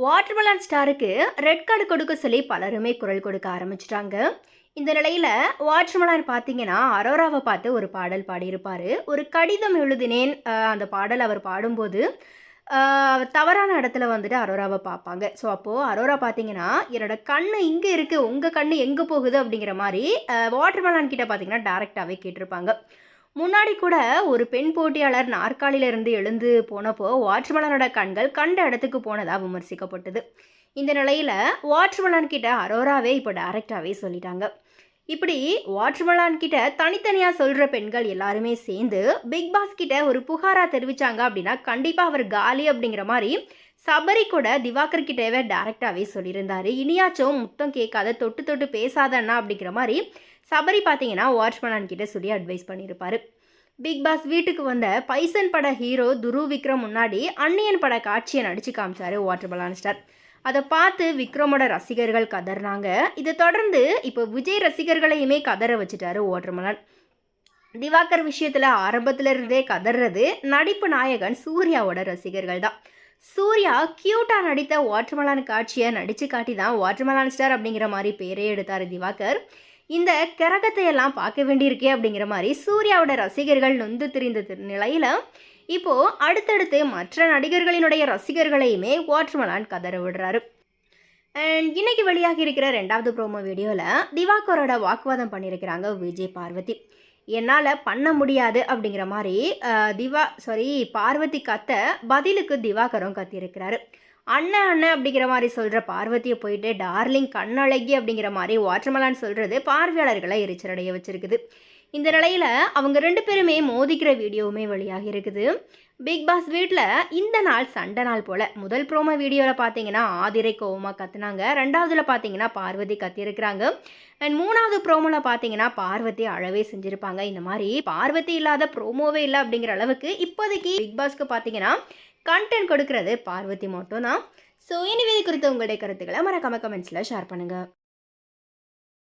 Watermelon ஸ்டாருக்கு red card கொடுக்க சொல்லி பலருமே குரல் கொடுக்க ஆரம்பிச்சிட்டாங்க. இந்த நிலையில் வாட்டர்மெலன் பார்த்தீங்கன்னா அரோராவை பார்த்து ஒரு பாடல் பாடியிருப்பார். ஒரு கடிதம் எழுதினேன், அந்த பாடல் அவர் பாடும்போது தவறான இடத்துல வந்துட்டு அரோராவை பார்ப்பாங்க. ஸோ அப்போது அரோரா பார்த்தீங்கன்னா என்னோட கண்ணு இங்கே இருக்குது, உங்கள் கண்ணு எங்கே போகுது அப்படிங்கிற மாதிரி வாட்டர்மெலன் கிட்ட பார்த்தீங்கன்னா டேரெக்டாகவே கேட்டிருப்பாங்க. முன்னாடி கூட ஒரு பெண் போட்டியாளர் நாற்காலியிலிருந்து எழுந்து போனப்போ வாட்டர்மெலனோட கண்கள் கண்ட இடத்துக்கு போனதாக விமர்சிக்கப்பட்டது. இந்த நிலையில் வாட்டர்மெலன் கிட்ட அரோராவே இப்போ டைரெக்டாகவே சொல்லிட்டாங்க. இப்படி வாட்டர்மெலன் கிட்ட தனித்தனியாக சொல்கிற பெண்கள் எல்லாருமே சேர்ந்து பிக் பாஸ் கிட்ட ஒரு புகாராக தெரிவித்தாங்க அப்படின்னா கண்டிப்பாக அவர் காலி அப்படிங்கிற மாதிரி சபரி கூட திவாகர் கிட்டவே டைரெக்டாகவே சொல்லியிருந்தார். இனியாச்சும் முத்தம் கேட்காத, தொட்டு தொட்டு பேசாதண்ணா அப்படிங்கிற மாதிரி சபரி பார்த்தீங்கன்னா வாட்ச்மேன் கிட்ட சொல்லி அட்வைஸ் பண்ணியிருப்பார். பிக் பாஸ் வீட்டுக்கு வந்த பைசன் பட ஹீரோ துருவ் விக்ரம் முன்னாடி அன்னியன் பட காட்சியை நடிச்சு காமிச்சாரு வாட்டர்மெலன் ஸ்டார். அதை பார்த்து விக்ரமோட ரசிகர்கள் கதறினாங்க. இதை தொடர்ந்து இப்போ விஜய் ரசிகர்களையுமே கதற வச்சுட்டாரு வாட்டர்மெலன். திவாகர் விஷயத்தில் ஆரம்பத்தில் இருந்தே கதறது நடிப்பு நாயகன் சூர்யாவோட ரசிகர்கள் தான். சூர்யா க்யூட்டாக நடித்த வாட்டர்மெலன் காட்சியை நடித்து காட்டி தான் வாட்டர்மெலன் ஸ்டார் அப்படிங்கிற மாதிரி பேரே எடுத்தார் திவாகர். இந்த கரகத்தை எல்லாம் பார்க்க வேண்டியிருக்கே அப்படிங்கிற மாதிரி சூர்யாவோட ரசிகர்கள் நொந்து திரிந்த நிலையில் இப்போது அடுத்தடுத்து மற்ற நடிகர்களினுடைய ரசிகர்களையுமே வாட்டர்மெலன் கதற விடுறாரு. அண்ட் இன்னைக்கு வெளியாகி இருக்கிற 2வது ப்ரோமோ வீடியோவில் திவாகரோட வாக்குவாதம் பண்ணியிருக்கிறாங்க விஜய் பார்வதி. என்னால் பண்ண முடியாது அப்படிங்கிற மாதிரி பார்வதி கத்த பதிலுக்கு திவாகரும் கத்தியிருக்கிறாரு. அண்ணன் அண்ணன் அப்படிங்கிற மாதிரி சொல்கிற பார்வதியை போயிட்டு டார்லிங் கண்ணழகி அப்படிங்கிற மாதிரி வாட்டர்மெலன் சொல்கிறது பார்வையாளர்களை எரிச்சலடைய வச்சுருக்குது. இந்த நிலையில் அவங்க 2 பேருமே மோதிக்கிற வீடியோவுமே வெளியாகி இருக்குது. பிக் பாஸ் வீட்டில் இந்த நாள் சண்டை நாள் போல். முதல் ப்ரோமோ வீடியோவில் பார்த்தீங்கன்னா ஆதிரை கோவமாக கத்துனாங்க. 2வதுல பார்த்தீங்கன்னா பார்வதி கத்தியிருக்கிறாங்க. அண்ட் 3வது ப்ரோமோவில் பார்த்தீங்கன்னா பார்வதி அழவே செஞ்சுருப்பாங்க. இந்த மாதிரி பார்வதி இல்லாத ப்ரோமோவே இல்லை அப்படிங்கிற அளவுக்கு இப்போதைக்கு பிக் பாஸ்க்கு பார்த்தீங்கன்னா கண்டென்ட் கொடுக்கறது பார்வதி மட்டும் தான். ஸோ இனி குறித்த உங்களுடைய கருத்துக்களை மறக்காம கமெண்ட்ஸில் ஷேர் பண்ணுங்கள்.